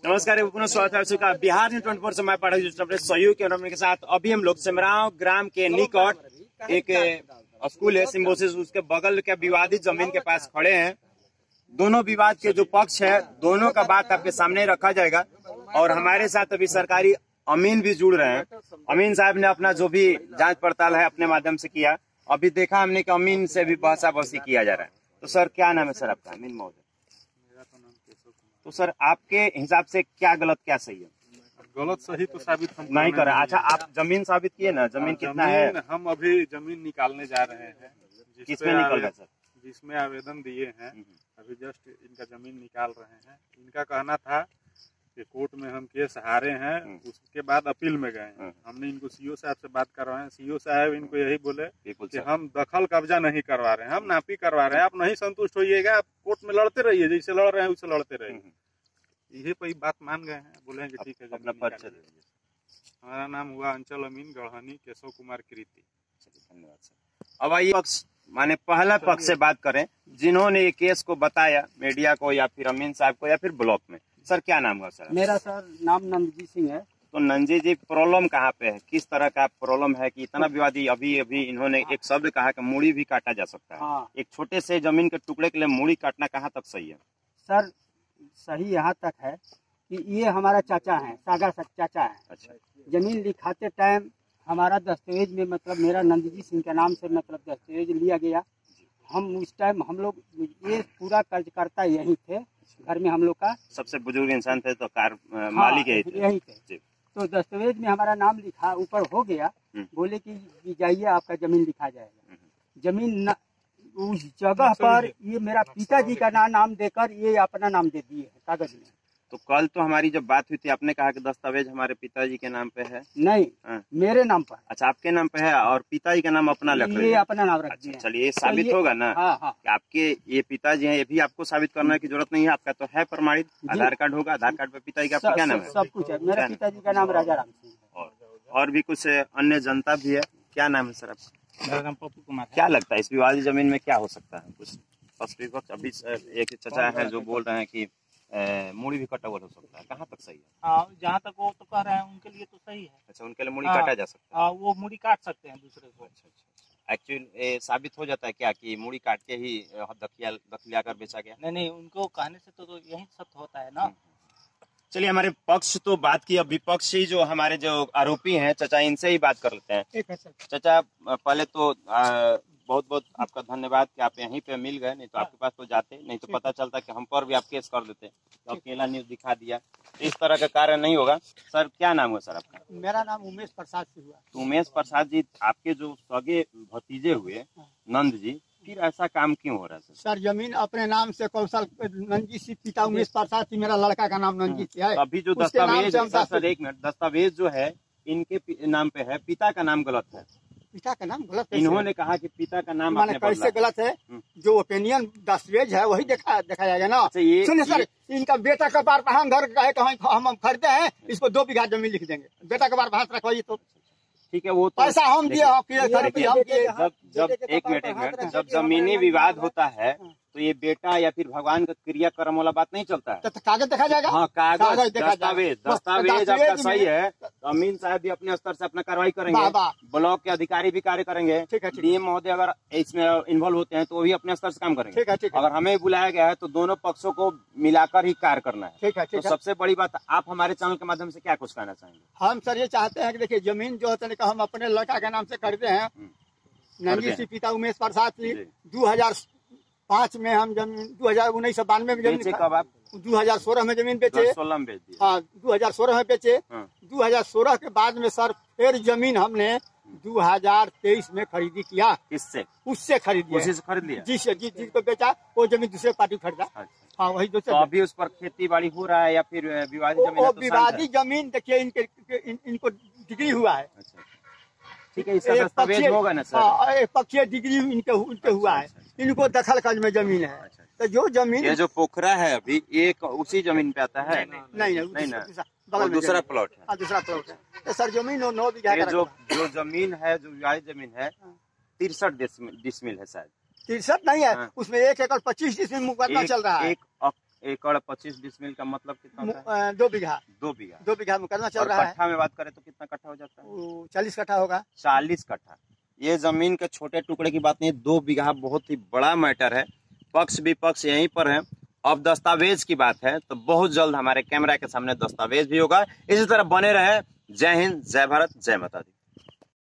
नमस्कार, पुनः स्वागत है आपका बिहार न्यूज़ 24 से मैं पढ़ा सहयोग के साथ। अभी हम लोग सिमराव ग्राम के निकट एक स्कूल है सिम्बोसिस, उसके बगल के विवादित जमीन के पास खड़े हैं। दोनों विवाद के जो पक्ष है दोनों का बात आपके सामने रखा जाएगा और हमारे साथ अभी सरकारी अमीन भी जुड़ रहे हैं। अमीन साहब ने अपना जो भी जांच पड़ताल है अपने माध्यम से किया। अभी देखा हमने कि अमीन से भी बहसा-बहसी किया जा रहा है। तो सर क्या नाम है सर आपका? अमीन महोदय। तो सर आपके हिसाब से क्या गलत क्या सही है? गलत सही तो साबित हम नहीं कर रहे। अच्छा, आप जमीन साबित किए ना, जमीन कितना है? हम अभी जमीन निकालने जा रहे हैं। किसमें निकल रहा है सर? जिसमें आवेदन दिए हैं, अभी जस्ट इनका जमीन निकाल रहे हैं। इनका कहना था कि कोर्ट में हम केस हारे हैं, उसके बाद अपील में गए हैं। हमने इनको सीओ साहब से बात करवाए हैं। सीओ साहब इनको यही बोले कि हम दखल कब्जा नहीं करवा रहे हैं, हम नापी करवा रहे हैं। आप नहीं संतुष्ट होइएगा, आप कोर्ट में लड़ते रहिए, जैसे लड़ रहे हैं वैसे लड़ते रहिए। यही कोई बात मान गए हैं, बोले हैं कि ठीक है। अपना परिचय दीजिए। हमारा नाम हुआ अंचल अमीन, गढ़हनी, केशव कुमार कृति। धन्यवाद सर। अब आइए पक्ष माने पहला पक्ष से बात करें, जिन्होंने ये केस को बताया मीडिया को या फिर अमीन साहब को या फिर ब्लॉक में। सर क्या नाम हुआ सर? मेरा सर नाम नंदजी सिंह है। तो नंजी जी, प्रॉब्लम कहाँ पे है? किस तरह का प्रॉब्लम है कि इतना विवादी? अभी इन्होंने एक शब्द कहा कि मूड़ी भी काटा जा सकता है। हाँ। एक छोटे से जमीन के टुकड़े के लिए मूड़ी काटना कहाँ तक सही है? सर सही यहाँ तक है कि ये हमारा चाचा है, सागा चाचा है। अच्छा। जमीन लिखाते टाइम हमारा दस्तावेज में मतलब मेरा नंदजी सिंह के नाम से मतलब दस्तावेज लिया गया। हम उस टाइम हम लोग ये पूरा कर्जकर्ता यही थे, घर में हम लोग का सबसे बुजुर्ग इंसान थे तो कार मालिक यही थे। तो दस्तावेज में हमारा नाम लिखा ऊपर हो गया। बोले कि जाइए आपका जमीन लिखा जाएगा। जमीन उस जगह पर ये मेरा पिताजी का नाम देकर ये अपना नाम दे दिए है कागज में। तो कल तो हमारी जब बात हुई थी आपने कहा कि दस्तावेज हमारे पिताजी के नाम पे है। नहीं, मेरे नाम पर। अच्छा, आपके नाम पे है और पिताजी का नाम अपना रख रहे हैं। ये अपना नाम रख दिया। चलिए, ये साबित तो होगा ना। हाँ। कि आपके ये पिताजी हैं, ये भी आपको साबित करने की जरूरत नहीं है। आपका तो है प्रमाणित, आधार कार्ड होगा, आधार कार्ड पे पिताजी का आपका क्या नाम है? सब कुछ है। मेरे पिताजी का नाम राजा राम सिंह है। और भी कुछ अन्य जनता भी है। क्या नाम है सर आपका? मेरा नाम पप्पू कुमार। क्या लगता है इस विवादित जमीन में क्या हो सकता है? कुछ पक्ष विपक्ष अभी एक चचा है जो बोल रहे हैं कि मूड़ी भी कटा हुआ हो सकता है, कहाँ तक सही है? हाँ, जहाँ तक वो तो कह रहे हैं उनके लिए तो सही है। अच्छा, उनके लिए मूड़ी काटा जा सकता है। वो मूड़ी काट सकते हैं दूसरे को। अच्छा। एक्चुअली साबित हो जाता है क्या कि मूड़ी काट के ही दखलिया कर बेचा गया? नहीं, उनको कहने से तो यही सत्य होता है ना। चलिए, हमारे पक्ष तो बात की, अब विपक्षी जो हमारे जो आरोपी हैं चाचा, इनसे ही बात कर लेते हैं। चाचा, पहले तो बहुत बहुत आपका धन्यवाद कि आप यहीं पे मिल गए, नहीं तो आपके पास तो जाते, नहीं तो पता चलता कि हम पर भी आप केस कर देते। तो अकेला न्यूज दिखा दिया, इस तरह का कार्य नहीं होगा। सर क्या नाम हुआ सर आपका? मेरा नाम उमेश प्रसाद से हुआ। तो उमेश प्रसाद जी, आपके जो सगे भतीजे हुए नंद जी, फिर ऐसा काम क्यों हो रहा है सर? जमीन अपने नाम से कौशल नंदजी सिंह, पिता उमेश प्रसाद जी, मेरा लड़का का नाम नंदजी सिंह है। अभी जो दस्तावेज, सर एक मिनट, दस्तावेज जो है इनके नाम पे है, पिता का नाम गलत है। पिता का नाम गलत है? इन्होंने कहा कि पिता का नाम मैंने कैसे गलत है? जो ओपिनियन दस्तावेज है वही देखा जाएगा ना। सुनिए सर, इनका बेटा का बार हम घर कहे हम खरीदे हैं, इसको 2 बीघा जमीन लिख देंगे। बेटा का बार रखवाइए तो ठीक है। वो तो पैसा हम दिए, जब एक मिनट, जब जमीनी विवाद होता है तो ये बेटा या फिर भगवान का क्रियाक्रम वाला बात नहीं चलता है। तो कागज देखा जाएगा। हाँ, कागज, दस्तावेज आपका सही है। तो अमीन साहब भी अपने स्तर से अपना कार्रवाई करेंगे, ब्लॉक के अधिकारी भी कार्य करेंगे, डीएम महोदय अगर इसमें इन्वॉल्व होते हैं तो वो भी अपने स्तर से काम करेंगे। अगर हमें बुलाया गया है तो दोनों पक्षों को मिलाकर ही कार्य करना है। तो सबसे बड़ी बात, आप हमारे चैनल के माध्यम से क्या कुछ कहना चाहेंगे? हम सर ये चाहते हैं कि देखिए, जमीन जो होता है हम अपने लड़का के नाम से खरीदे हैं। नंदजी सिंह, पिता उमेश प्रसाद जी, 2005 में हम जमीन, 1992 में जमीन, 2016 में जमीन बेचे। 16 में बेच दिया। हाँ, 2016 में बेचे। 2016 के बाद में सर फिर जमीन हमने 2023 में खरीदी किया। किससे? उससे खरीद लिया। जिसको बेचा वो जमीन दूसरे पार्टी खरीदा। हाँ, वही दूसरे। तो अभी उस पर खेती बाड़ी हो रहा है या फिर विवादित जमीन? विवादित जमीन देखिए, इनको डिग्री हुआ है। ठीक है, इसका दस्तावेज होगा ना सर? हाँ, पक्षीय डिग्री इनके हुआ है। इनको दखल कज में जमीन है। तो जो जमीन, ये जो पोखरा है अभी एक उसी जमीन पे आता है? नहीं ना, दूसरा प्लॉट है। दूसरा प्लॉट है। तो सर जमीन 9 बीघा जो जमीन है, जो विवादित जमीन है 63 डिसमिल है शायद। 63 नहीं है, उसमें 1 एकड़ 25 डिसमिल मुकदमा चल रहा है। एकड़ 25-20 का मतलब कितना होता है? 2 बीघा 2 बीघा। 2 बीघा मुकदमा चल और रहा है। कट्ठा में बात करें तो कितना कट्ठा हो जाता है? 40 कट्ठा होगा। 40 कट्ठा। ये जमीन के छोटे टुकड़े की बात नहीं, 2 बीघा बहुत ही बड़ा मैटर है। पक्ष विपक्ष यहीं पर है। अब दस्तावेज की बात है तो बहुत जल्द हमारे कैमरा के सामने दस्तावेज भी होगा। इसी तरह बने रहे। जय हिंद, जय भारत, जय माता दी।